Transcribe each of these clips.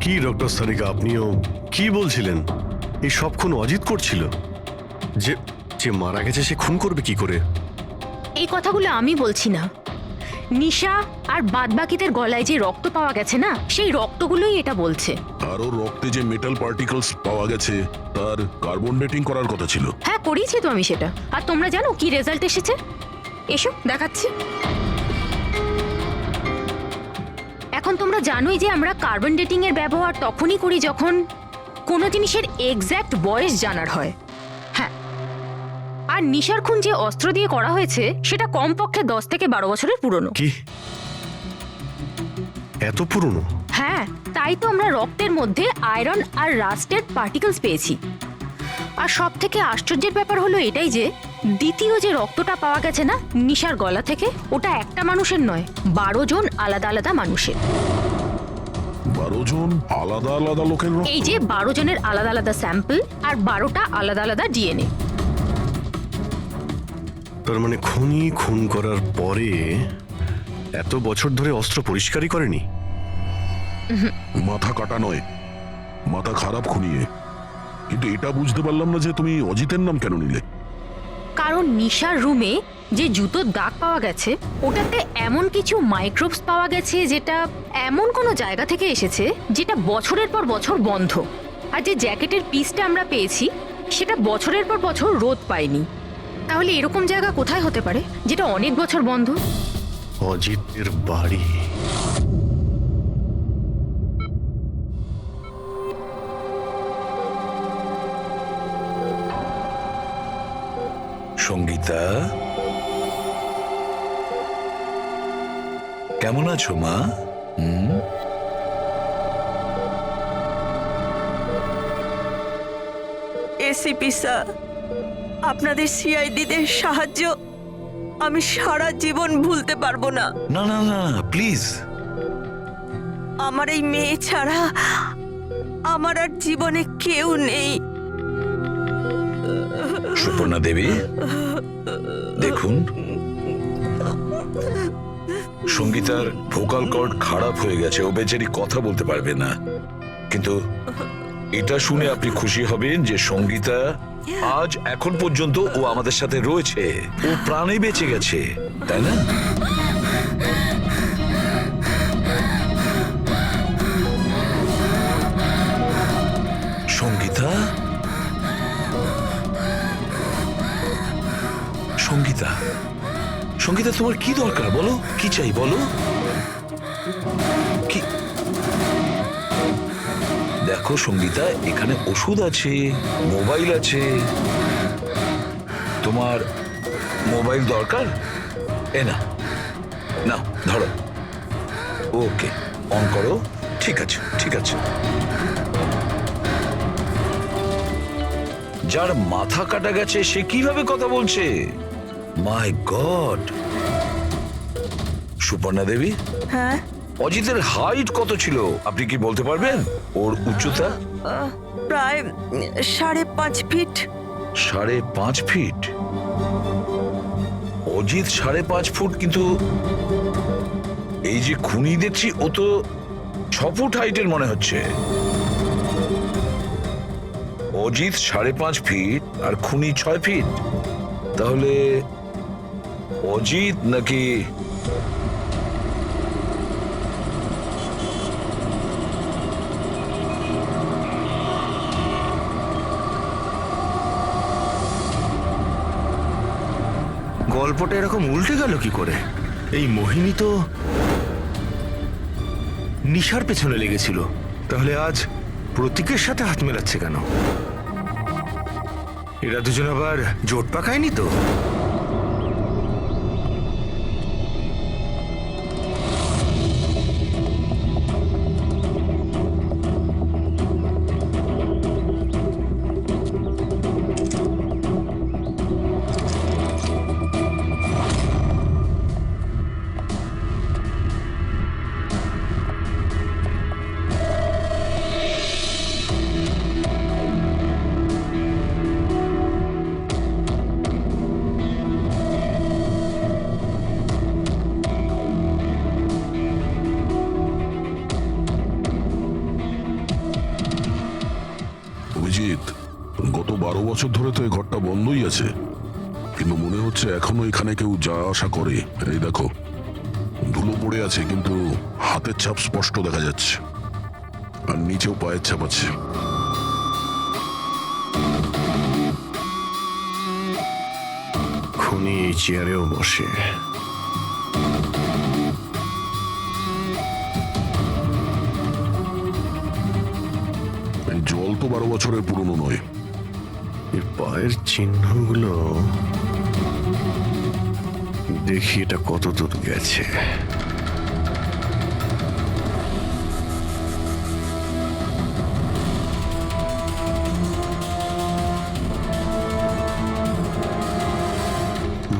কি ডক্টর সারিকা, আপনিও কি বলছিলেন? এই সব খুন অজিত করছিল? যে যে মারা গেছে সে খুন করবে কি করে? এই কথাগুলো আমি বলছি না, নিশা আর বাদবাকিদের গলায় যে রক্ত পাওয়া গেছে না, সেই রক্তগুলোই এটা বলছে। আর ওর রক্তে যে মেটাল পার্টিকলস পাওয়া গেছে তার কার্বন ডেটিং করার কথা ছিল। হ্যাঁ, করিয়েছি তো আমি সেটা। আর তোমরা জানো কি রেজাল্ট এসেছে? এসো দেখাচ্ছি। এখন তোমরা জানোই যে আমরা কার্বন ডেটিং এর ব্যবহার তখনই করি যখন কোনো জিনিসের এক্স্যাক্ট বয়স জানার হয়। হ্যাঁ, আর নিশার খুন যে অস্ত্র দিয়ে করা হয়েছে সেটা কমপক্ষে 10 থেকে 12 বছরের পুরনো। কি এত পুরনো? হ্যাঁ, তাই তো আমরা রক্তের মধ্যে আয়রন আর রাস্টেড পার্টিকেলস পেয়েছি। আর সব থেকে আশ্চর্যের ব্যাপার হলো এটাই যে দ্বিতীয় যে রক্তটা পাওয়া গেছে না নিশার গলা থেকে, ওটা একটা মানুষের নয়, 12 জন আলাদা আলাদা মানুষের। 12 জন আলাদা আলাদা লোকের রক্ত? এই যে 12 জনের আলাদা আলাদা স্যাম্পল আর 12টা আলাদা আলাদা ডিএনএ। তার মানে খুনি খুন করার পরে এত বছর ধরে অস্ত্র পরিষ্কারই করেনি? মাথা কাটা নয়, মাথা খারাপ খুনিয়ে। কিন্তু এটা বুঝতে পারলাম না যে তুমি অজিতের নাম কেন নিলে। কারণ নিশার রুমে যে জুতোর দাগ পাওয়া গেছে ওটাতে এমন কিছু মাইক্রোবস পাওয়া গেছে যেটা এমন কোনো জায়গা থেকে এসেছে যেটা বছরের পর বছর বন্ধ। আর যে জ্যাকেটের পিসটা আমরা পেয়েছি সেটা বছরের পর বছর রোদ পায়নি। তাহলে এরকম জায়গা কোথায় হতে পারে যেটা অনেক বছর বন্ধ? অজিতের বাড়ি। সঙ্গীতা, কেমন আছো মা? এসিপি স্যার, আপনাদের সিআইডিদের সাহায্য আমি সারা জীবন ভুলতে পারবো না। না না না, প্লিজ। আমার এই মেয়ে ছাড়া আমার আর জীবনে কেউ নেই। সুপর্ণা দেবী, দেখুন, সঙ্গীতার ভোকাল কর্ড খারাপ হয়ে গেছে, ও বেচারি কথা বলতে পারবে না। কিন্তু এটা শুনে আপনি খুশি হবেন যে সঙ্গীতা আজ এখন পর্যন্ত ও আমাদের সাথে রয়েছে, ও প্রাণে বেঁচে গেছে, তাই না? সঙ্গীতা, সঙ্গীতা, সঙ্গীতা, তোমার কি দরকার বলো? কি চাই বলো? কি? দেখো সঙ্গীতা, এখানে ওষুধ আছে, মোবাইল আছে। তোমার মোবাইল দরকার? এ না, না ধরো। ওকে, অন করো। ঠিক আছে, ঠিক আছে। যার মাথা কাটা গেছে সে কিভাবে কথা বলছে? মাই গড! সুপর্ণা দেবী, হ্যাঁ, অজিতের হাইট কত ছিল আপনি কি বলতে পারবেন? ওর উচ্চতা? প্রায় 5.5 ফিট। 5.5 ফিট? অজিত 5.5 ফুট, কিন্তু এই যে খুনি দেখছি ও তো 6 ফুট হাইটের মনে হচ্ছে। অজিত 5.5 ফিট আর খুনি 6 ফিট। তাহলে অজিত নাকি? গল্পটা এরকম উল্টে গেল কি করে? এই মোহিনী তো নিশার পেছনে লেগেছিল, তাহলে আজ প্রতীকের সাথে হাত মেলাচ্ছে কেন? এরা দুজন আবার জোট পাকায়নি তো? অভিজিৎ, গত 12 বছর ধরে তো এই ঘরটা বন্ধই আছে, কিন্তু মনে হচ্ছে এখনো এখানে কেউ যা আসা করে। এই দেখো, ধুলো পড়ে আছে, কিন্তু হাতের ছাপ স্পষ্ট দেখা যাচ্ছে, আর নিচেও পায়ের ছাপ আছে। খুনি এই চেয়ারেও বসে। এই জল তো 12 বছরের পুরনো নয়। এর পায়ের চিহ্নগুলো দেখি এটা কত দূর গেছে।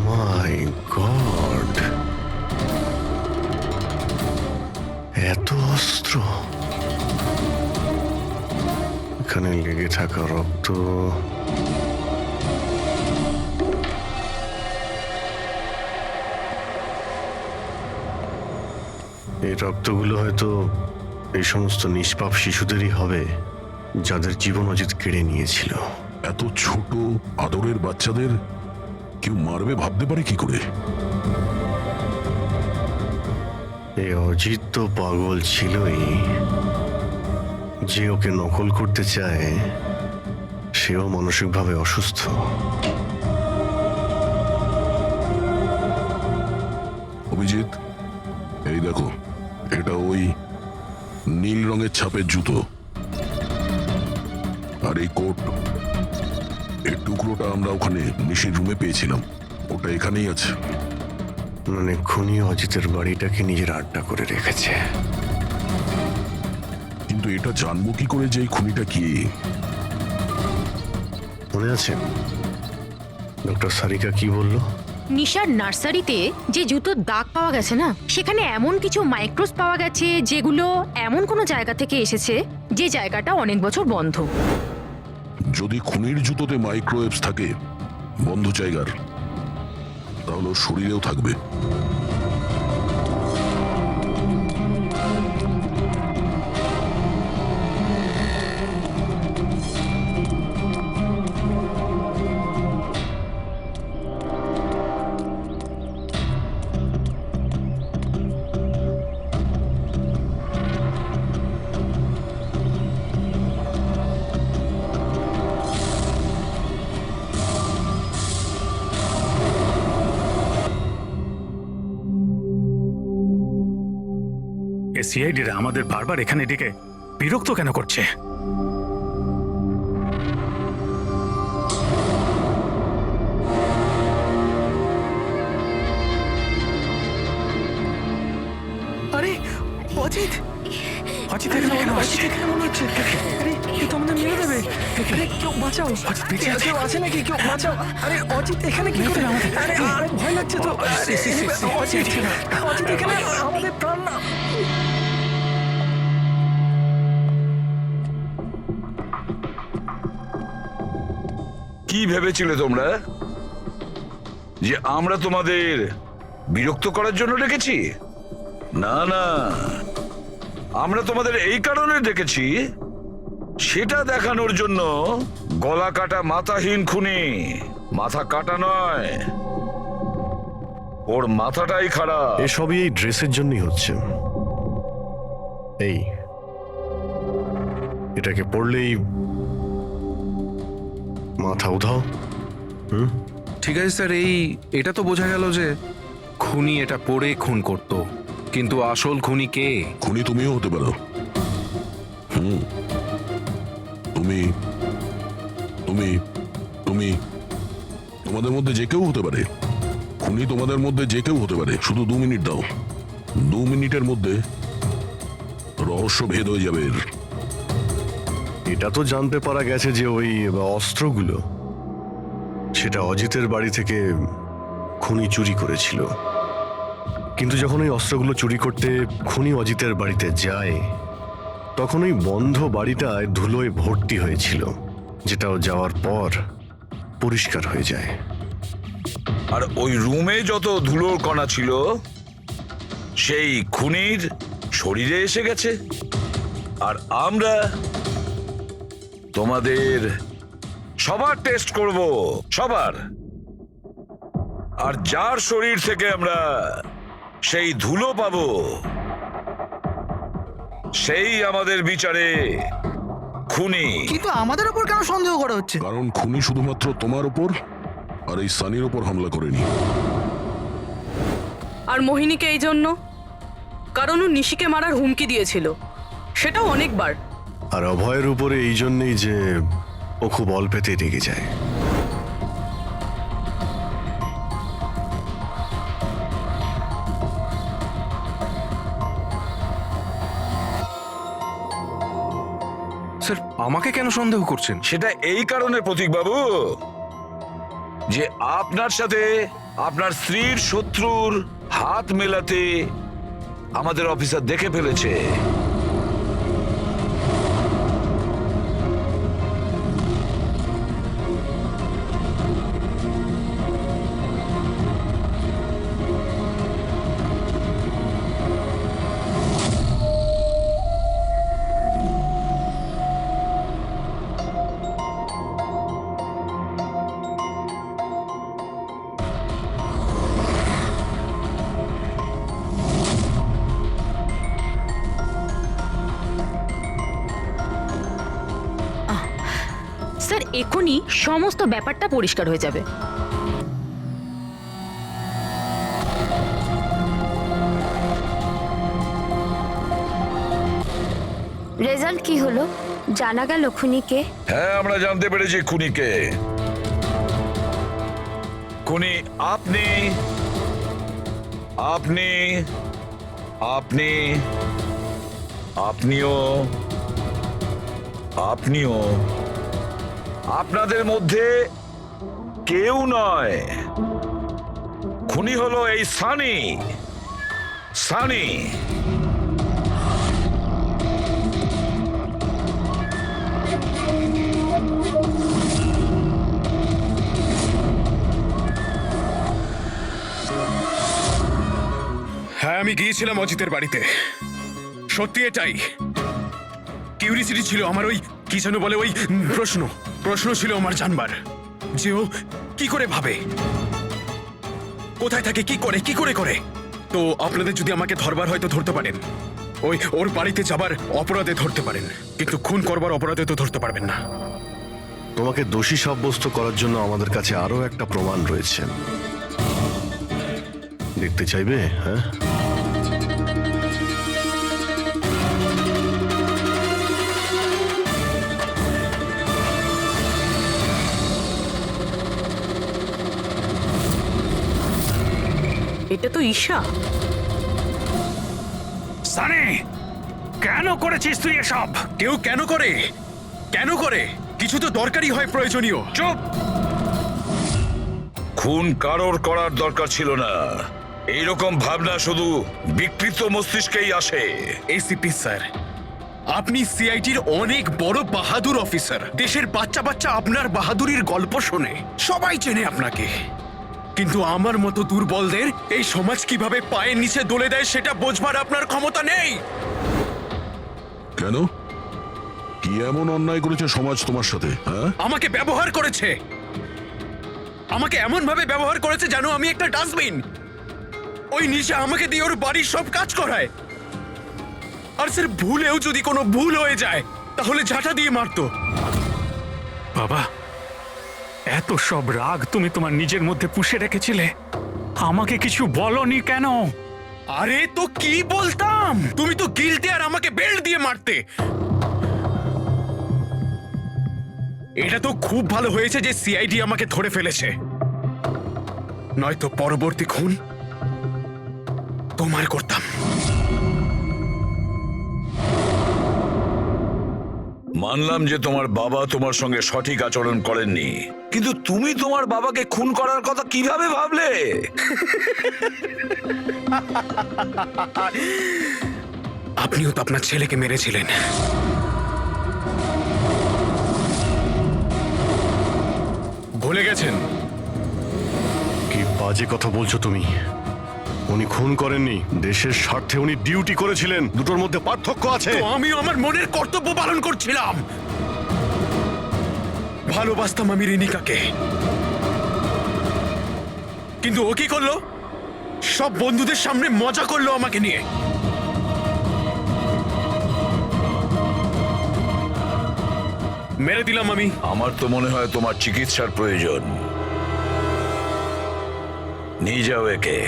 মাই গড, এত অস্ত্র! এখানে লেগে থাকা রক্ত, এই রক্তগুলো হয়তো এই সমস্ত নিষ্পাপ শিশুদেরই হবে যাদের জীবন অজিত কেড়ে নিয়েছিল। এত ছোট আদরের বাচ্চাদের কেউ মারবে ভাবতে পারে কি করে? এই অজিত তো পাগল ছিলই, যে ওকে নকল করতে চায় সেও মানসিকভাবে অসুস্থ। অভিজিৎ, এই দেখো, এটা ওই নীল রঙের ছাপের জুতো, আর এই কোট, এই টুকরোটা আমরা ওখানে নিশির রুমে পেয়েছিলাম, ওটা এখানেই আছে। মানে খুনি অজিতের বাড়িটাকে নিজের আড্ডা করে রেখেছে। কিন্তু এটা জানবো কি করে যে এই খুনিটা কি? মনে আছে ডক্টর সারিকা কি বললো? নিশার নার্সারিতে যে জুতোর দাগ পাওয়া গেছে না, সেখানে এমন কিছু মাইক্রোস পাওয়া গেছে যেগুলো এমন কোনো জায়গা থেকে এসেছে যে জায়গাটা অনেক বছর বন্ধ। যদি খুনির জুতোতে মাইক্রোওয়েভস থাকে বন্ধ জায়গার, তাহলে ওর শরীরেও থাকবে। সিআইডিরা আমাদের বারবার এখানে ডেকে বিরক্ত কেন করছে? আরে অজিত, অজিত এখানে কেন আসছে? অজিত এখানে মনে হচ্ছে। আরে কেউ তো আমাদের মেরে দেবে। আরে কেউ বাঁচাও, বেঁচে আছে। কেউ আছে নাকি? কেউ বাঁচাও। আরে অজিত এখানে কি করে? আরে আরে ভয় লাগছে তো। আরে, অজিত অজিত এখানে আমাদের প্রাণ না। কি ভেবেছিলে তোমরা যে আমরা তোমাদের বিরক্ত করার জন্য ডেকেছি? না না, আমরা তোমাদের এই কারণে ডেকেছি, সেটা দেখানোর জন্য গলা কাটা মাথাহীন খুনি, মাথা কাটা নয়, ওর মাথাটাই খারাপ। এসবই এই ড্রেসের জন্যই হচ্ছে। এই এটাকে পড়লেই মাথা উধাও। ঠিক আছে স্যার, এটা তো বোঝা গেল যে খুনি এটা পরে খুন করত, কিন্তু আসল খুনি কে? খুনি তুমিও হতে পারো। তুমি তুমি তুমি তোমাদের মধ্যে যে কেউ হতে পারে। খুনি তোমাদের মধ্যে যে কেউ হতে পারে। শুধু 2 মিনিট দাও, 2 মিনিটের মধ্যে রহস্য ভেদ হয়ে যাবে। এটা তো জানতে পারা গেছে যে ওই অস্ত্রগুলো সেটা অজিতের বাড়ি থেকে খুনি চুরি করেছিল, কিন্তু যখন ওই অস্ত্রগুলো চুরি করতে খুনি অজিতের বাড়িতে যায়, তখন ওই বন্ধ বাড়িটায় ধুলোয় ভর্তি হয়েছিল, যেটাও যাওয়ার পর পরিষ্কার হয়ে যায়। আর ওই রুমে যত ধুলোর কণা ছিল সেই খুনির শরীরে এসে গেছে। আর আমরা তোমাদের সবার টেস্ট করব, সবার। আর যার শরীর থেকে আমরা সেই ধুলো পাবো, সেই আমাদের বিচারে খুনি। কিন্তু আমাদের উপর কেন সন্দেহ করা হচ্ছে? কারণ খুনি শুধুমাত্র তোমার উপর আর এই সানির উপর হামলা করেনি। আর মোহিনীকে এই জন্য, কারণ ও নিশিকে মারার হুমকি দিয়েছিল, সেটাও অনেকবার। আর অভয়ের উপরে এই জন্যেই যে ও খুব অল্পেতেই রেগে যায়। স্যার আমাকে কেন সন্দেহ করছেন? সেটা এই কারণে প্রতীক বাবু যে আপনার সাথে আপনার স্ত্রীর শত্রুর হাত মেলাতে আমাদের অফিসার দেখে ফেলেছে। স্যার এখনই সমস্ত ব্যাপারটা পরিষ্কার হয়ে যাবে। রেজাল্ট কি হলো? জানা গেল খুনিকে? হ্যাঁ, আমরা জানতে পেরেছি খুনিকে। খুনি আপনি আপনি আপনি আপনিও আপনিও আপনাদের মধ্যে কেউ নয়। খুনি হলো এই সানি। সানি হ্যাঁ, আমি গিয়েছিলাম অজিতের বাড়িতে, সত্যি এটাই। কিউরিসিটি ছিল আমার, ওই কি যেন বলে, ওই প্রশ্ন ছিল আমার জানবার যে ও কি করে ভাবে, কোথায় থাকে, কি করে। তো আপনাদের যদি আমাকে ধরবার হয়তো ধরতে পারেন, ওই ওর বাড়িতে যাবার অপরাধে ধরতে পারেন, কিন্তু খুন করবার অপরাধে তো ধরতে পারবেন না। তোমাকে দোষী সাব্যস্ত করার জন্য আমাদের কাছে আরো একটা প্রমাণ রয়েছে। দেখতে চাইবে? হ্যাঁ, এটা তো ঈশা। সানি, কেন করেছিস তুই এসব? কেউ কেন করে? কিছু তো দরকারি হয়, প্রয়োজনীয়। চুপ! খুন কারোর করার দরকার ছিল না। এইরকম ভাবনা শুধু বিকৃত মস্তিষ্কেই আসে। এসিপি স্যার, আপনি সিআইটির অনেক বড় বাহাদুর অফিসার। দেশের বাচ্চা আপনার বাহাদুরির গল্প শোনে, সবাই চেনে আপনাকে। কিন্তু আমার মতো দুর্বলদের এই সমাজ কিভাবে পায়ের নিচে দলে দেয় সেটা বোঝবার আপনার ক্ষমতা নেই। কেন? কি এমন অন্যায় করেছে সমাজ তোমার সাথে? হ্যাঁ, আমাকে ব্যবহার করেছে, আমাকে এমন ভাবে ব্যবহার করেছে যেন আমি একটা ডাস্টবিন। ওই নিশা আমাকে দিয়ে ওর বাড়ির সব কাজ করায়। আর স্যার, ভুলেও যদি কোনো ভুল হয়ে যায় তাহলে ঝাঁটা দিয়ে মারতো। বাবা, এত সব রাগ তুমি তোমার নিজের মধ্যে পুষে রেখেছিলে, আমাকে কিছু বলনি কেন? আরে তো কি বলতাম, তুমি তো গিলতে আর আমাকে বেল্ট দিয়ে মারতে। এটা তো খুব ভালো হয়েছে যে সিআইডি আমাকে ধরে ফেলেছে, নয়তো পরবর্তী খুন তোমার করতাম। মানলাম যে তোমার বাবা তোমার সঙ্গে সঠিক আচরণ করেননি, কিন্তু তুমি তোমার বাবাকে খুন করার কথা কিভাবে ভাবলে? আপনিও তো আপনার ছেলেকে মেরেছিলেন। ভুলে গেছেন? কি বাজে কথা বলছো তুমি? উনি খুন করেননি, দেশের স্বার্থে উনি ডিউটি করেছিলেন। দুটোর মধ্যে পার্থক্য আছে। তো আমিও আমার মনের কর্তব্য পালন করছিলাম। ভালোবাসতাম আমি রিনিকাকে, কিন্তু ও কি করলো? সব বন্ধুদের সামনে মজা করলো আমাকে নিয়ে। মেরে দিলাম আমি। আমার তো মনে হয় তোমার চিকিৎসার প্রয়োজন। নিয়ে যাও একে।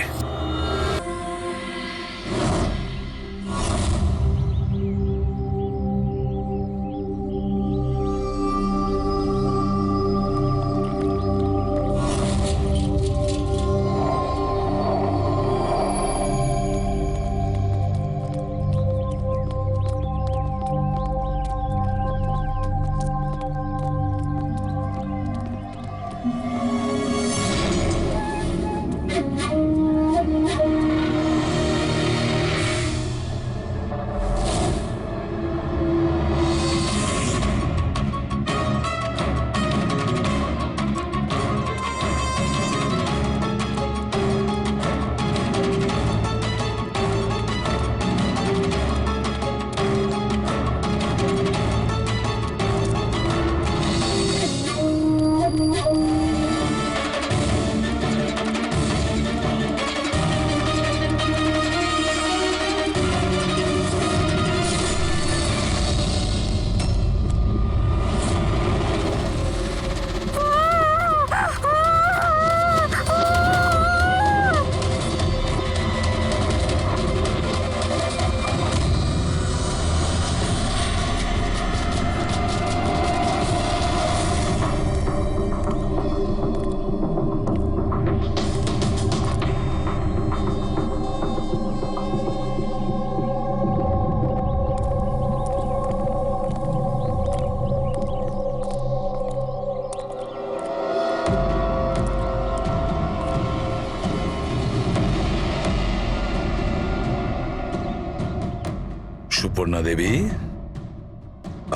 সুপর্ণা দেবী,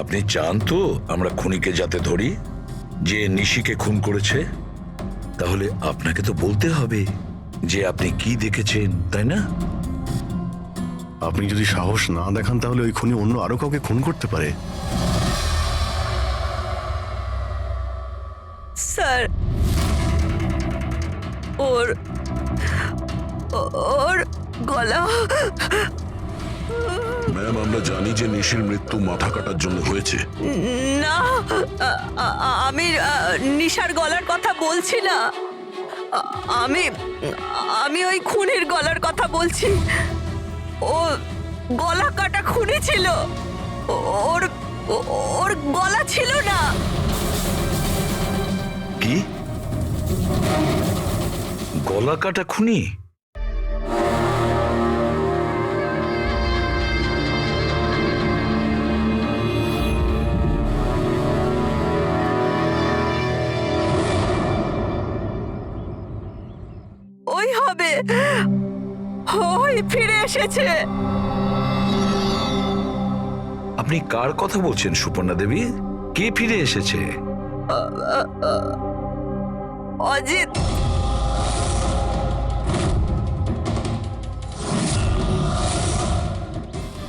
আপনি চান তো আমরা খুনিকে যাতে ধরি, যে নিশিকে খুন করেছে? তাহলে আপনাকে তো বলতে হবে যে আপনি কি দেখেছেন, তাই না? আপনি যদি সাহস না দেখান তাহলে ওই খুনি অন্য আরো কাউকে খুন করতে পারে। স্যার, ওর ওর গলা। ম্যাম, আমরা জানি যে নিশির মৃত্যু মাথা কাটার জন্য হয়েছে। না, আমি নিশার গলার কথা বলছি না। আমি আমি ওই খুনির গলার কথা বলছি। ও গলা কাটা খুনি ছিল। ওর ওর গলা ছিল না। কি? গলা কাটা খুনি? ওই হবে, ওই ফিরে এসেছে। আপনি কার কথা বলছেন সুপর্ণা দেবী? কে ফিরে এসেছে? অজিত।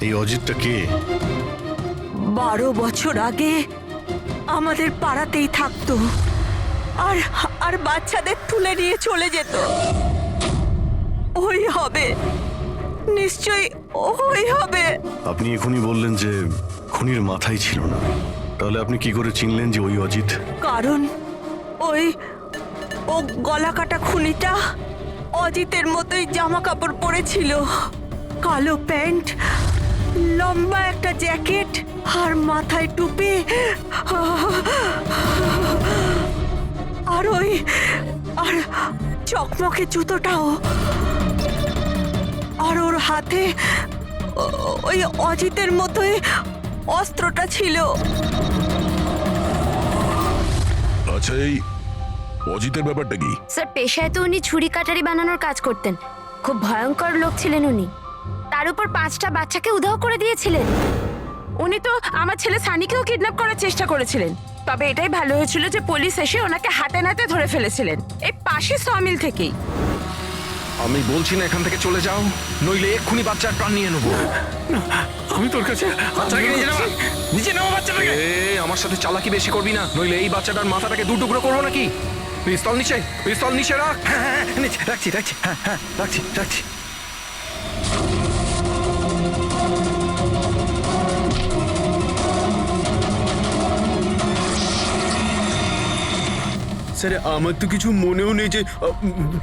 এই অজিতটা কে? 12 বছর আগে আমাদের পাড়াতেই থাকতো, আর আর বাচ্চাদের তুলে নিয়ে চলে যেত। ওই হবে, নিশ্চয়ই ওই হবে। আপনি এখনই বললেন যে খুনির মাথাই ছিল না, তাহলে আপনি কি করে চিনলেন যে ওই অজিত? কারণ ও গলা কাটা খুনিটা অজিতের মতোই জামা কাপড় পরেছিল, কালো প্যান্ট, লম্বা একটা জ্যাকেট আর মাথায় টুপি, আর আর চকমকে জুতোটাও, আর ওর হাতে ওই অজিতের মতোই অস্ত্রটা ছিল। আচ্ছা, এই অজিতের ব্যাপারটা কি? স্যার, পেশায় তো উনি ছুরি কাটারি বানানোর কাজ করতেন। খুব ভয়ঙ্কর লোক ছিলেন উনি। তার উপর 5টা বাচ্চাকে উধাও করে দিয়েছিলেন। উনি তো আমার ছেলে সানিকেও কিডন্যাপ করার চেষ্টা করেছিলেন। তবে এটাই ভালো হয়েছিল যে পুলিশ এসে ওনাকে হাতে নাতে ধরে ফেলেছিলেন, এই পাশে সমিল থেকেই। আমি বলছি না এখান থেকে চলে যাও, নইলে এক্ষুনি বাচ্চার প্রাণ নিয়ে নেবো। আমি তোর কাছে বাচ্চাটাকে নিচে নামা বাচ্চাটাকে। এ আমার সাথে চালাকি বেশি করবি না, নইলে এই বাচ্চাটার মাথাটাকে দু টুকরো করবো নাকি। পিস্তল নিচে রাখ। রাখছি রাখছি। স্যার আমার তো কিছু মনেও নেই যে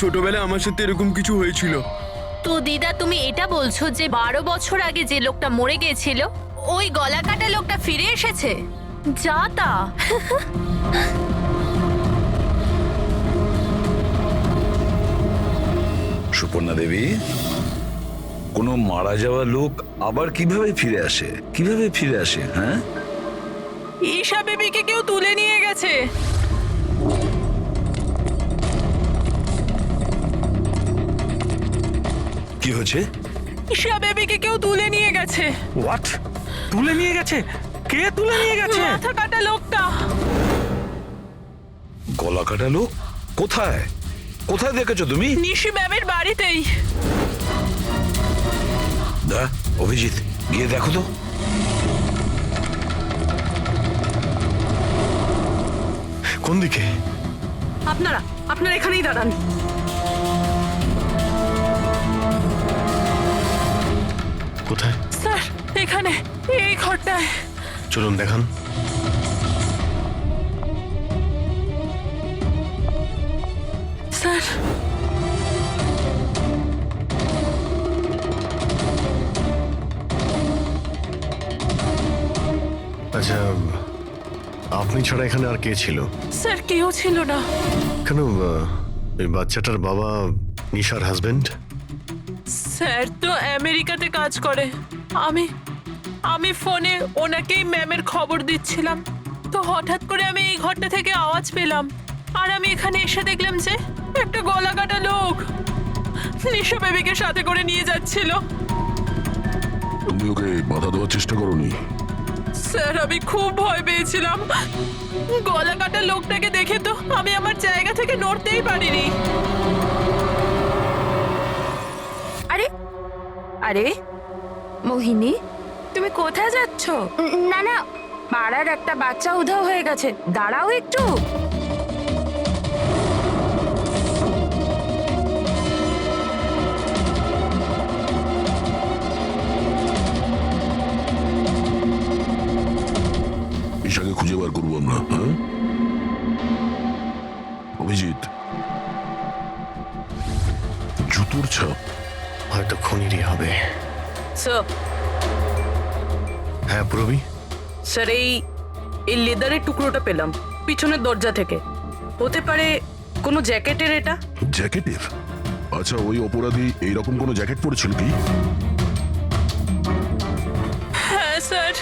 ছোটবেলায় আমার সাথে এরকম কিছু হয়েছিল। তো দিদা তুমি এটা বলছো যে 12 বছর আগে যে লোকটা মরে গিয়েছিল ওই গলা কাটা লোকটা ফিরে এসেছে? যা তা। সুপর্ণা দেবী, কোনো মারা যাওয়া লোক আবার কিভাবে ফিরে আসে হ্যাঁ? ঈশা বেবিকে কেউ তুলে নিয়ে গেছে। কি হচ্ছে? ঈশা বেবিকে কেউ তুলে নিয়ে গেছে। হোয়াট? তুলে নিয়ে গেছে? কে তুলে নিয়ে গেছে? মাথা কাটা লোকটা। গলা কাটা লোক? কোথায় দেখেছো তুমি? নিশি ম্যামের বাড়িতেই। দা অভিজিৎ, গিয়ে দেখো তো। কোন দিকে? আপনারা এখানেই দাঁড়ান। কোথায়? স্যার এখানে, এই ঘরটায়। চলুন দেখান। স্যার আচ্ছা, আপনি ছাড়া এখানে আর কে ছিল? স্যার কেউ ছিল না। কেন এই বাচ্চাটার বাবা নিশার হাজবেন্ড? স্যার তো আমেরিকাতে কাজ করে। আমি ফোনে ওনাকেই ম্যামের খবর দিচ্ছিলাম, তো হঠাৎ করে আমি এই ঘরটা থেকে আওয়াজ পেলাম, আর আমি এখানে এসে দেখলাম যে একটা গলা কাটা লোক নিশা বেবিকে সাথে করে নিয়ে যাচ্ছিল। তুমি ওকে বাধা দেওয়ার চেষ্টা করোনি? স্যার আমি খুব ভয় পেয়েছিলাম। গলা কাটা লোকটাকে দেখে তো আমি আমার জায়গা থেকে নড়তেই পারিনি। আরে মোহিনী, তুমি কোথায় যাচ্ছ? না পাড়ার একটা বাচ্চা উধাও হয়ে গেছে, দাঁড়াও একটু। ঈশাকে খুঁজে বার করবো আমরা, হ্যাঁ? অভিজিৎ, জুতোর ছাপ হয়তো খুনিরই হবে। স্যার হ্যাঁ পুরবি, স্যার এই লেদারের টুকরোটা পেলাম পিছনের দরজা থেকে। হতে পারে কোনো জ্যাকেটের এটা। জ্যাকেটের? আচ্ছা, ওই অপরাধী এইরকম কোনো জ্যাকেট পরেছিল কি? হ্যাঁ স্যার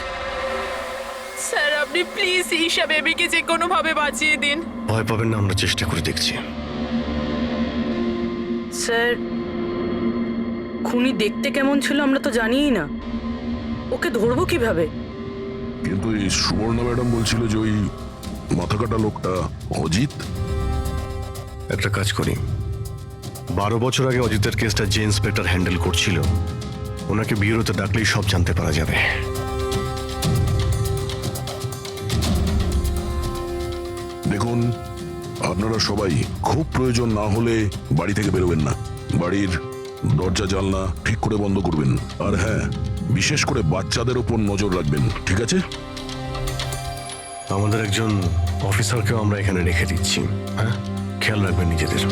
আপনি প্লিজ ঈশা বেবিকে যে কোনো ভাবে বাঁচিয়ে দিন। ভয় পাবেন না, আমরা চেষ্টা করে দেখছি। স্যার খুনি দেখতে কেমন ছিল আমরা তো জানিই না, ওকে ধরবো কিভাবে? কিন্তু এই সুবর্ণা ম্যাডাম বলছিল যে ওই মাথা কাটা লোকটা অজিত। একটা কাজ করি, 12 বছর আগে অজিতের কেসটা যে ইন্সপেক্টর হ্যান্ডেল করছিল ওনাকে বিউরোতে ডাকলেই সব জানতে পারা যাবে। দেখুন, আপনারা সবাই খুব প্রয়োজন না হলে বাড়ি থেকে বেরোবেন না। বাড়ির দরজা জানলা ঠিক করে বন্ধ করবেন। আর হ্যাঁ, বিশেষ করে বাচ্চাদের ওপর নজর রাখবেন, ঠিক আছে? আমাদের একজন অফিসারকেও আমরা এখানে রেখে দিচ্ছি, হ্যাঁ? খেয়াল রাখবেন নিজেদের।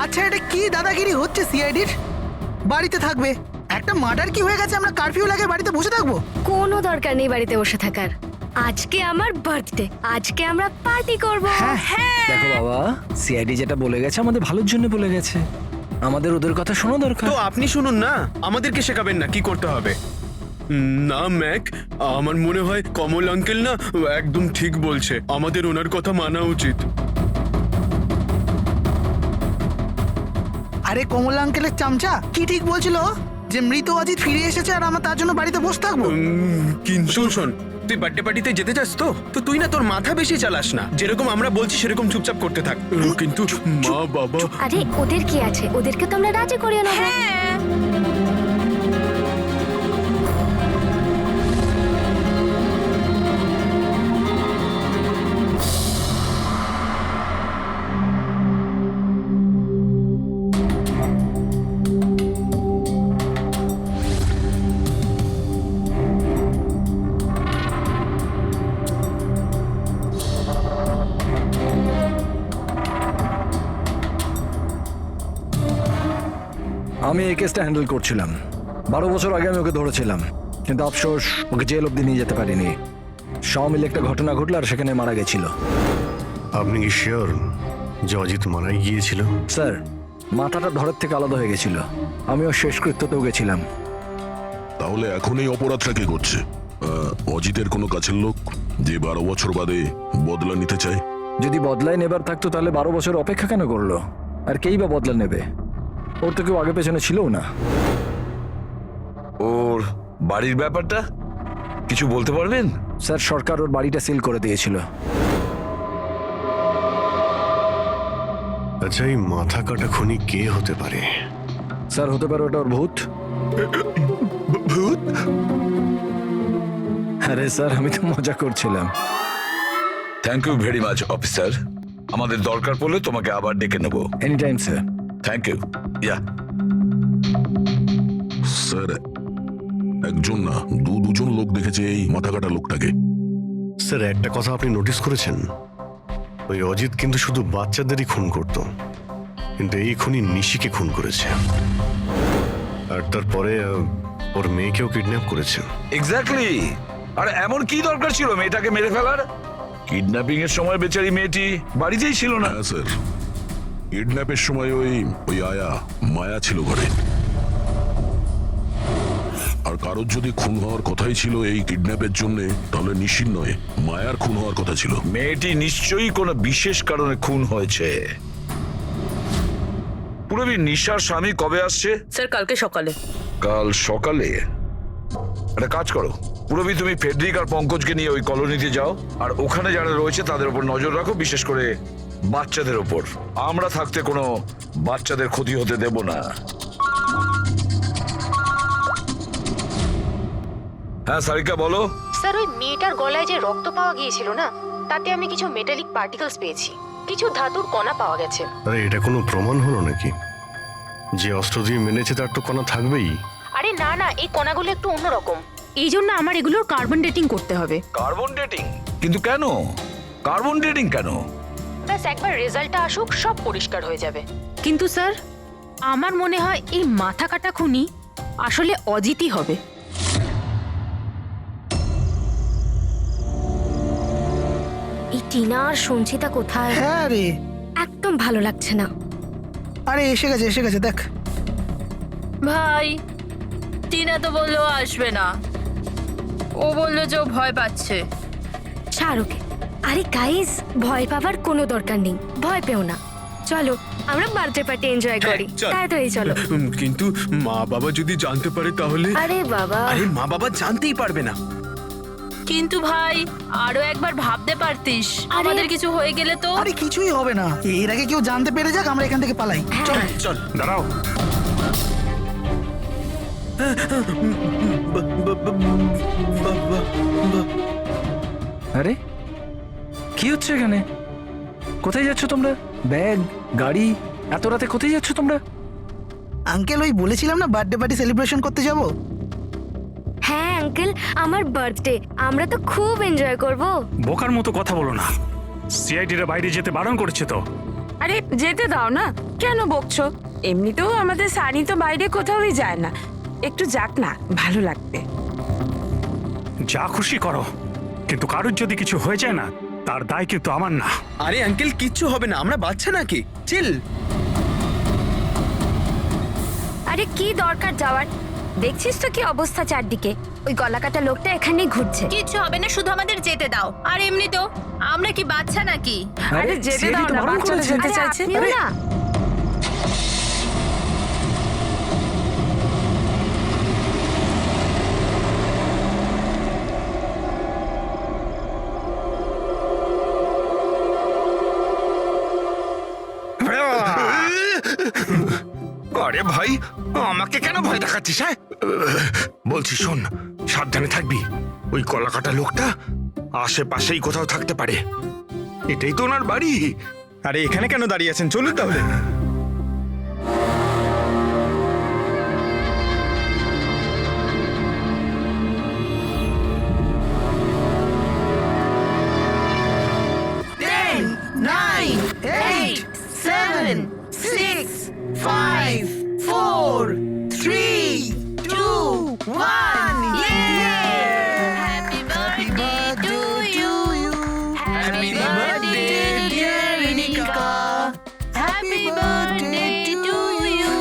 আচ্ছা, এটা কি দাদাগিরি হচ্ছে সিআইডির? বাড়িতে থাকবে, একটা মার্ডার কি হয়ে গেছে আমরা কারফিউ লাগে বাড়িতে বসে থাকবো? কোনো দরকার নেই বাড়িতে বসে থাকার। আজকে আমার বার্থডে, আজকে আমরা পার্টি করব। হ্যাঁ দেখো বাবা, সিআইডি যেটা বলে গেছে আমাদের ভালোর জন্য বলে গেছে, আমাদের ওদের কথা শোনা দরকার। তো আপনি শুনুন না, আমাদেরকে শেখাবেন না কি করতে হবে। না ম্যাক, আমার মনে হয় কমল আঙ্কেল না একদম ঠিক বলছে, আমাদের ওনার কথা মানা উচিত। আরে কমলা আঙ্কেলের চামচা কি ঠিক বলছিল যে মৃত অজিত ফিরে এসেছে আর আমরা তার জন্য বাড়িতে বসে থাকবো? কিন্তু শোন, তুই বার্থডে পার্টিতে যেতে চাস তো তো তুই না তোর মাথা বেশি চালাস না, যেরকম আমরা বলছি সেরকম চুপচাপ করতে থাক। কিন্তু মা বাবা আরে ওদের কি আছে, ওদেরকে তো আমরা রাজি করিয়ে নেবো। হ্যাঁ আমি এই কেসটা হ্যান্ডেল করছিলাম। 12 বছর আগে আমি ওকে ধরেছিলাম, কিন্তু আফসোস ওকে জেল অব্দি নিয়ে যেতে পারিনি। সব মিলে একটা ঘটনা ঘটলো আর সেখানে মারা গেছিল। আপনি কি শিওর যে অজিত মারাই গিয়েছিল? স্যার, মাথাটা ধরের থেকে আলাদা হয়ে গেছিল। আমিও শেষকৃত্যতেও গেছিলাম। তাহলে এখন এই অপরাধটা কে করছে? অজিতের কোনো কাছের লোক যে 12 বছর বাদে বদলা নিতে চায়? যদি বদলায় নেবার থাকতো তাহলে 12 বছর অপেক্ষা কেন করলো? আর কেই বা বদলা নেবে? ওর তো কেউ আগে পেছনে ছিলও না। ওর বাড়ির ব্যাপারটা কিছু বলতে পারবেন? স্যার, সরকার ওর বাড়িটা সিল করে দিয়েছিল। আচ্ছা, এই মাথা কাটা খুনি কে হতে পারে? স্যার, হতে পারে ওটা ওর ভূত। ভূত? আরে স্যার, আমি তো মজা করছিলাম। Thank you very much officer. আমাদের দরকার পড়লে তোমাকে আবার ডেকে নেব। Any time sir. Thank you. Yeah sir, একজন না দুজন লোক দেখেছে এই মাথা কাটা লোকটাকে। স্যার, একটা কথা আপনি নোটিস করেছেন? ওই অজিত কিন্তু শুধু বাচ্চাদেরই খুন করত, কিন্তু এই খুনি নিশিকে খুন করেছে। আর তারপরে ওর মেয়েকেও কিডন্যাপ করেছে। এক্স্যাক্টলি। আর এমন কি দরকার ছিল মেয়েটাকে মেরে ফেলার? কিডন্যাপিং এর সময় বেচারি মেয়েটি বাড়িতেই ছিল না। হ্যাঁ স্যার, কিডন্যাপের সময় ওই আয়া মায়া ছিল ঘরে। আর কারোর যদি খুন হওয়ার কথাই ছিল এই কিডন্যাপের জন্য, তাহলে নিশ্চিত নয় মায়ার খুন হওয়ার কথা ছিল। মেয়েটি নিশ্চয়ই কোনো বিশেষ কারণে খুন হয়েছে। পুরবী, নিশার স্বামী কবে আসছে? স্যার কালকে সকালে। কাল সকালে? একটা কাজ করো পুরবী, তুমি ফেডরিক আর পঙ্কজকে নিয়ে ওই কলোনিতে যাও, আর ওখানে যারা রয়েছে তাদের উপর নজর রাখো, বিশেষ করে বাচ্চাদের ওপর। আমরা থাকতে কোনো বাচ্চাদের ক্ষতি হতে দেব না। হ্যাঁ সারিকা, বলো। স্যার, ওই মেয়েটার গলায় যে রক্ত পাওয়া গিয়েছিল না, তাতে আমি কিছু মেটালিক পার্টিকেলস পেয়েছি, কিছু ধাতুর কণা পাওয়া গেছে। আরে, এটা কোনো প্রমাণ হলো নাকি? যে অস্ত্র দিয়ে মেনেছে তার তো কণা থাকবেই। আরে না না, এই কণাগুলো একটু অন্যরকম, এই জন্য আমার এগুলোর কার্বন ডেটিং করতে হবে। Carbon dating? কিন্তু কেন কার্বন ডেটিং কেন? ব্যাস একবার রেজাল্টটা আসুক, সব পরিষ্কার হয়ে যাবে। কিন্তু স্যার, আমার মনে হয় এই মাথা কাটা খুনি আসলে অজিতই হবে। এই টিনা আর সঞ্চিতা কোথায়? হ্যাঁ রে, একদম ভালো লাগছে না। আরে এসে গেছে দেখ। ভাই, টিনা তো বললো আসবে না, ও বললো যে ও ভয় পাচ্ছে। ছাড় ওকে। আরে গাইস, ভয় পাবার কোনো দরকার নেই, ভয় পেও না। চলো আমরা বার্থডে পার্টি এনজয় করি। চল। তাড়াতাড়ি চলো। কিন্তু মা বাবা যদি জানতে পারে তাহলে? আরে বাবা, আরে মা বাবা জানতেই পারবে না। কিন্তু ভাই, আরো একবার ভাবতে পারতিস, আমাদের কিছু হয়ে গেলে তো। আরে কিছুই হবে না, এর আগে কেউ জানতে পেরে যাক, আমরা এখান থেকে পালাই। চল চল। দাঁড়াও, আরে কি হচ্ছে এখানে? কোথায় যাচ্ছ তোমরা? ব্যাগ, গাড়ি, এত রাতে কোথায় যাচ্ছ তোমরা? আঙ্কেল, ওই বলেছিলাম না বার্থডে পার্টি সেলিব্রেশন করতে যাব। হ্যাঁ আঙ্কেল, আমার বার্থডে, আমরা তো খুব এনজয় করব। বোকার মতো কথা বলো না। সিআইডিরা বাইরে যেতে বারণ করেছে তো। আরে যেতে দাও না, কেন বকছো? এমনিতেও আমাদের সানি তো বাইরে কোথাওই যায় না, একটু যাক না, ভালো লাগবে। যা খুশি করো, কিন্তু কারোর যদি কিছু হয়ে যায় না, তার দায় কিন্তু আমার না। আরে আঙ্কেল, কিচ্ছু হবে না, আমরা বাচ্চা নাকি, চিল। আরে কি দরকার যাওয়ার? দেখছিস তো কি অবস্থা চারদিকে, ওই গলাকাটা লোকটা এখানেই ঘুরছে। কিচ্ছু হবে না, শুধু আমাদের যেতে দাও। আর এমনি তো আমরা কি বাচ্চা নাকি? আরে যেতে দাও না, বাচ্চারা যেতে চাইছে। না ভাই আমাকে কেন ভয় দেখাচ্ছিস? হ্যাঁ বলছি শোন, সাবধানে থাকবি। ওই কলাকাটা লোকটা আশেপাশেই কোথাও থাকতে পারে। এটাই তো ওনার বাড়ি। আরে এখানে কেন দাঁড়িয়ে আছেন, চলুন তাহলে। Nine, eight, seven, six, five, four, three, two, one. Happy birthday to you. Happy birthday, dear Inika. Happy birthday to you.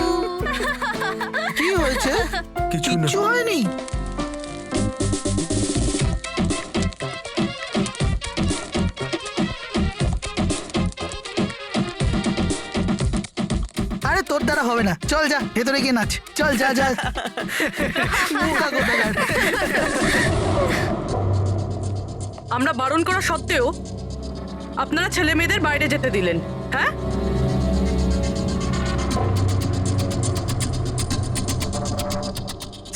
কি হয়েছে? কিছু না। কিচ্ছু হয়নি। আরে তোর দ্বারা হবে না, চল যা ভেতরে গিয়ে নাচ, চল যা যা। মুখা কোথাকার। আমরা বারণ করা সত্ত্বেও আপনারা ছেলে মেয়েদের বাইরে যেতে দিলেন, হ্যাঁ?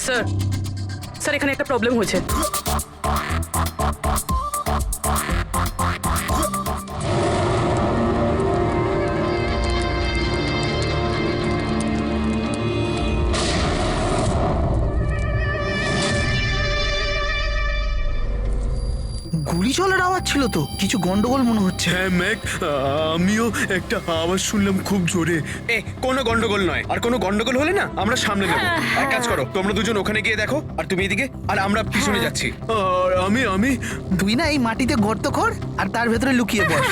স্যার, স্যার এখানে একটা প্রবলেম হয়েছে। গুলি চলার আওয়াজ ছিল তো, কিছু গন্ডগোল মনে হচ্ছে। হ্যাঁ ম্যাক, আমিও একটা আওয়াজ শুনলাম খুব জোরে। কোনো গন্ডগোল নয়, আর কোনো গন্ডগোল হলে না আমরা সামনে নেব। এক কাজ করো, তোমরা দুজন ওখানে গিয়ে দেখো, আর তুমি এদিকে, আর আমরা পিছনে যাচ্ছি। আর আমি তুই না এই মাটিতে গর্ত কর আর তার ভেতরে লুকিয়ে পড়।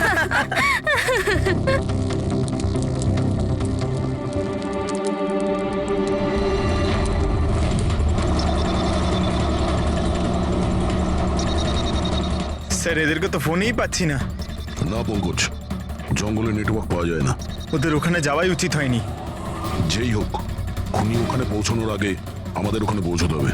স্যার এদেরকে তো ফোনেই পাচ্ছি না। না পঙ্কজ, জঙ্গলে নেটওয়ার্ক পাওয়া যায় না। ওদের ওখানে যাওয়াই উচিত হয়নি। যেই হোক, খুনি ওখানে পৌঁছানোর আগে আমাদের ওখানে পৌঁছতে হবে।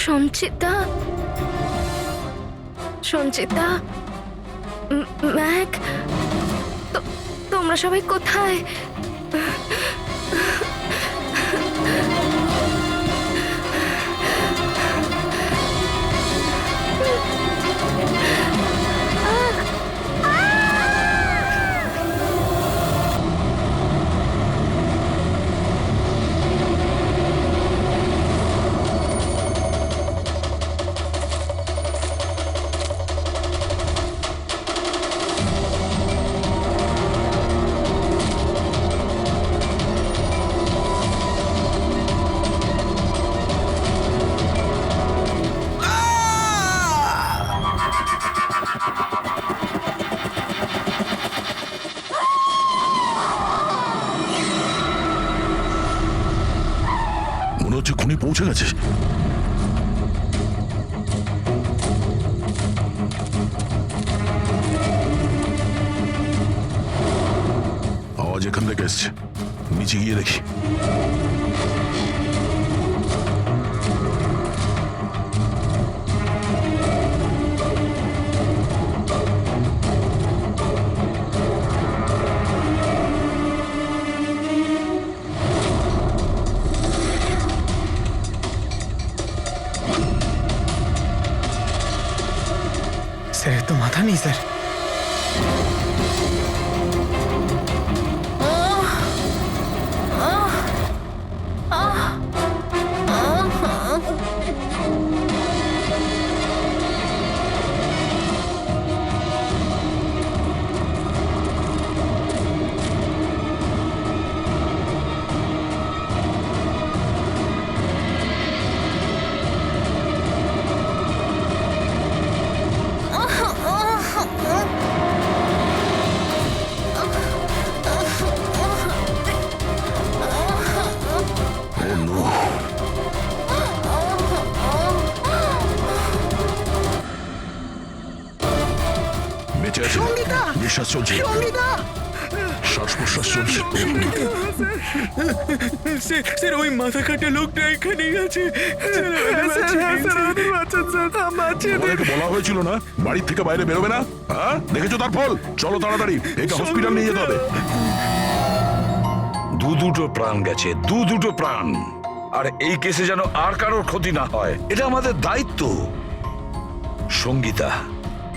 সঞ্চিতা, সঞ্চিতা, ম্যাক, তোমরা সবাই কোথায়? মনে হচ্ছে খুনি পৌঁছে গেছে। আওয়াজ এখান থেকে এসছে, নিচে গিয়ে দেখি। স্যার তো মাথা নেই স্যার। বেঁচে আছে, সঙ্গীতা! নিঃশ্বাস চলছে, সঙ্গীতা! শ্বাস প্রশ্বাস চলছে। স্যার ওই মাথা কাটা লোকটা এখানেই আছে। তোমাদেরকে বলা হয়েছিল না বাড়ির থেকে বাইরে বেরোবে না? হ্যাঁ, দেখেছো তার ফল। চলো তাড়াতাড়ি, একে হসপিটাল নিয়ে যেতে হবে। দুটো প্রাণ গেছে, দুটো প্রাণ। আর এই কেসে যেন আর কারোর ক্ষতি না হয়, এটা আমাদের দায়িত্ব। সঙ্গীতা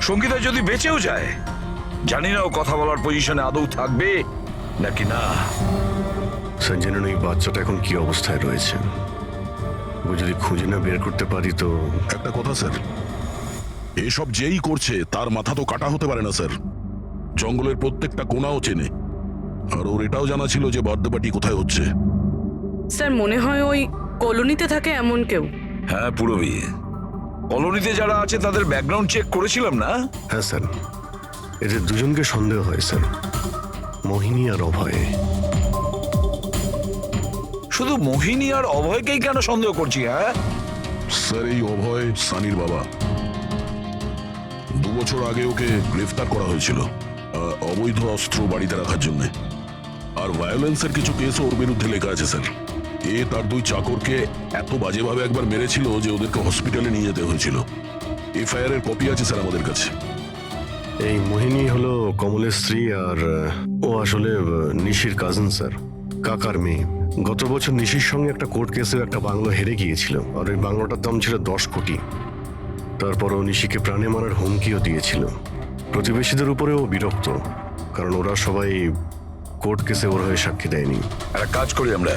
সঙ্গীতা যদি বেঁচেও যায়, জানি না ও কথা বলার পজিশনে আদৌ থাকবে নাকি না। সঞ্জনন, এই বাচ্চাটা এখন কি অবস্থায় রয়েছে? ও যদি খুঁজে না বের করতে পারি তো। একটা কথা স্যার, এসব যেই করছে তার মাথা তো কাটা হতে পারে না স্যার। জঙ্গলের প্রত্যেকটা কোণাও চেনে, আর ওর এটাও জানা ছিল যে বার্থডে পার্টি কোথায় হচ্ছে। স্যার মনে হয় ওই কলোনিতে থাকে এমন কেউ। হ্যাঁ পুরবী, কলোনিতে যারা আছে তাদের ব্যাকগ্রাউন্ড চেক করেছিলাম না? হ্যাঁ স্যার, এদের দুজনকে সন্দেহ হয় স্যার, মোহিনী আর অভয়। শুধু মোহিনী আর অভয়কেই কেন সন্দেহ করছি? হ্যাঁ স্যার, এই অভয় সানির বাবা। 2 বছর আগে ওকে গ্রেফতার করা হয়েছিল অবৈধ অস্ত্র বাড়িতে রাখার জন্য। আর ভায়োলেন্সের কিছু কেসও ওর বিরুদ্ধে লেখা আছে স্যার। এ তার 2 চাকরকে এত বাজেভাবে একবার মেরেছিল যে ওদেরকে হসপিটালে নিয়ে যেতে হয়েছিল। এফআইআর এর কপি আছে স্যার আমাদের কাছে। এই মোহিনী হলো কমলের স্ত্রী, আর ও আসলে নিশির কাজিন স্যার, কাকার মেয়ে। গত বছর নিশির সঙ্গে একটা কোর্ট কেসে একটা বাংলো হেরে গিয়েছিল, আর ওই বাংলোটার দাম ছিল 10 কোটি। তারপরও নিশিকে প্রাণে মারার হুমকিও দিয়েছিল। প্রতিবেশীদের উপরেও বিরক্ত, কারণ ওরা সবাই কোর্ট কেসে ওর হয়ে সাক্ষী দেয়নি। একটা কাজ করি আমরা,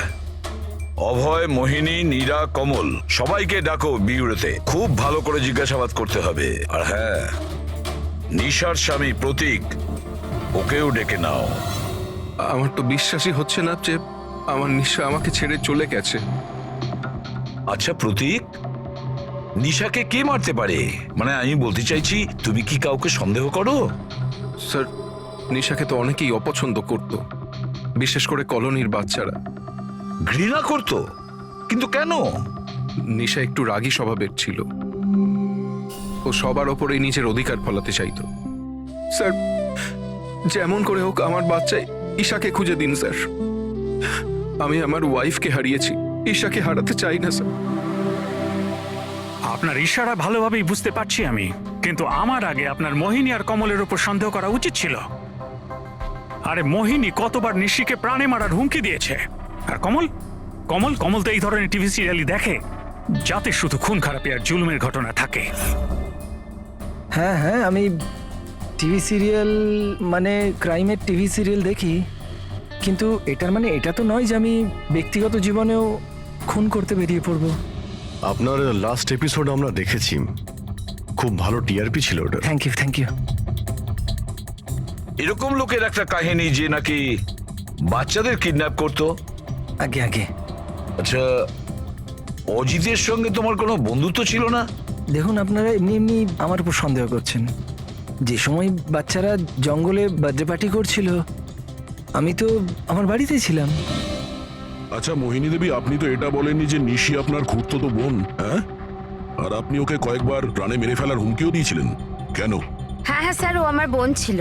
অভয়, মোহিনী, নীরা, কমল সবাইকে ডাকো বিউরোতে। খুব ভালো করে জিজ্ঞাসাবাদ করতে হবে। আর হ্যাঁ, নিশার স্বামী প্রতীক, ওকেও ডেকে নাও। আমার তো বিশ্বাসই হচ্ছে না যে আমার নিশা আমাকে ছেড়ে চলে গেছে। আচ্ছা প্রতীক, নিশাকে কে মারতে পারে? মানে আমি বলতে চাইছি, তুমি কি কাউকে সন্দেহ করো? স্যার, নিশাকে তো অনেকেই অপছন্দ করত, বিশেষ করে কলোনির বাচ্চারা। ঘৃণা করতো? কিন্তু কেন? নিশা একটু রাগী স্বভাবের ছিল। ও সবার ওপরে নিজের অধিকার ফলাতে চাইতো। স্যার, যেমন করে হোক আমার বাচ্চায় ঈশাকে খুঁজে দিন স্যার। আমি আমার ওয়াইফকে হারিয়েছি, ঈশাকে হারাতে চাই না স্যার। আপনার ইশারা ভালোভাবেই বুঝতে পারছি আমি, কিন্তু আমার আগে আপনার মোহিনী আর কমলের উপর সন্দেহ করা উচিত ছিল। আরে মোহিনী কতবার নিশিকে প্রাণে মারার হুমকি দিয়েছে, আর কমল কমল কমল তো এই ধরনের টিভি সিরিয়ালই দেখে, যাতে শুধু খুন খারাপি আর জুলুমের ঘটনা থাকে। হ্যাঁ হ্যাঁ, আমি টিভি সিরিয়াল মানে ক্রাইমের টিভি সিরিয়াল দেখি, কিন্তু এটার মানে এটা তো নয় যে আমি ব্যক্তিগত জীবনেও খুন করতে বেরিয়ে পড়বো। আপনার লাস্ট এপিসোড আমরা দেখেছি, খুব ভালো টিআরপি ছিল ওটা। Thank you thank you. এরকম লোকের একটা কাহিনী যে নাকি বাচ্চাদের কিডন্যাপ করতো। আগে আগে। আচ্ছা, অজিতের সঙ্গে তোমার কোনো বন্ধুত্ব ছিল না? দেখুন, আপনারা এমনি এমনি আমার উপর সন্দেহ করছেন। যে সময় বাচ্চারা জঙ্গলে বার্থডে পার্টি করছিল, আমি তো আমার বাড়িতেই ছিলাম। আচ্ছা মোহিনী দেবী, আপনি তো এটা বলেননি যে নিশি আপনার খুড়তুতো বোন? হ্যাঁ, আর আপনি ওকে কয়েকবার প্রাণে মেরে ফেলার হুমকিও দিয়েছিলেন, কেন? হ্যাঁ হ্যাঁ স্যার, ও আমার বোন ছিল,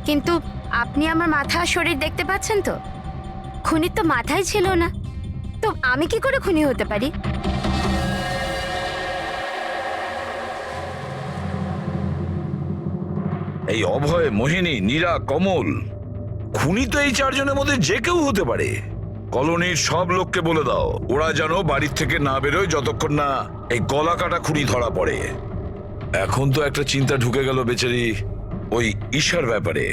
কিন্তু আপনি আমার মাথা আর শরীর দেখতে পাচ্ছেন তো, খুনির তো মাথাই ছিল না, তো আমি কি করে খুনি হতে পারি? এই অভয়, মোহিনী, নীরা, কমল, খুনি তো এই 4 জনের মধ্যে যে কেউ হতে পারে। কলোনির সব লোককে বলে দাও ওরা যেন বাড়ির থেকে না বেরোয় যতক্ষণ না এই গলা কাটা খুনি ধরা পড়ে। এখন তো একটা চিন্তা ঢুকে গেল বেচারি ওই ঈশার ব্যাপারে।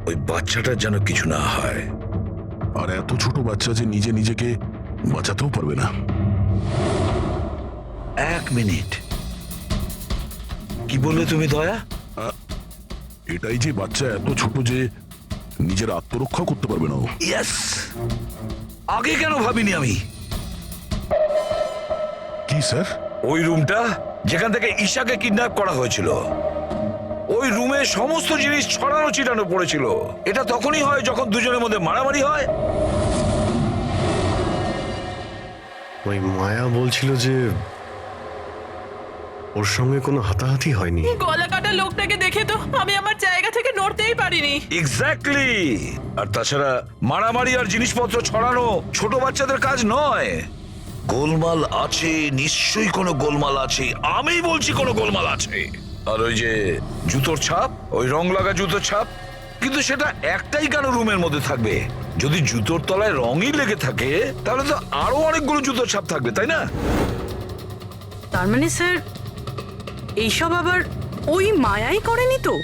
ওই বাচ্চাটার যেন কিছু না হয়। আর এত ছোট বাচ্চা যে নিজে নিজেকে বাঁচাতেও পারবে না। 1 মিনিট, কি বললে তুমি দয়া? এটাই যে বাচ্চা এত ছোট যে নিজের আত্মরক্ষা করতে পারবে না। ইয়েস, আগে কেন ভাবিনি আমি? কি স্যার? ওই রুমটা যেখান থেকে ঈশাকে কিডন্যাপ করা হয়েছিল, ওই রুমে সমস্ত জিনিস ছড়ানো ছিটানো পড়েছিল। এটা তখনই হয় যখন দুজনের মধ্যে মারামারি হয়। ওই মায়া বলছিল যে ওর সঙ্গে কোনো হাতাহাতি হয়নি? গলা কাটা লোকটাকে দেখে তো আমি আমার জায়গা থেকে নড়তেই পারিনি। এক্স্যাক্টলি। আর তাছাড়া মারামারি আর জিনিসপত্র ছড়ানো ছোট বাচ্চাদের কাজ নয়। গোলমাল আছে, নিশ্চয়ই কোনো গোলমাল আছে, আমি বলছি কোনো গোলমাল আছে। আর ওই যে জুতোর ছাপ, ওই রং লাগা জুতোর ছাপ, কিন্তু সেটা একটাই কেন রুমের মধ্যে থাকবে? যদি জুতোর তলায় রঙই লেগে থাকে তাহলে তো আরো অনেকগুলো জুতোর ছাপ থাকবে, তাই না? তার মানে স্যার এইসব আবার ওই মায়াই করেনি তো?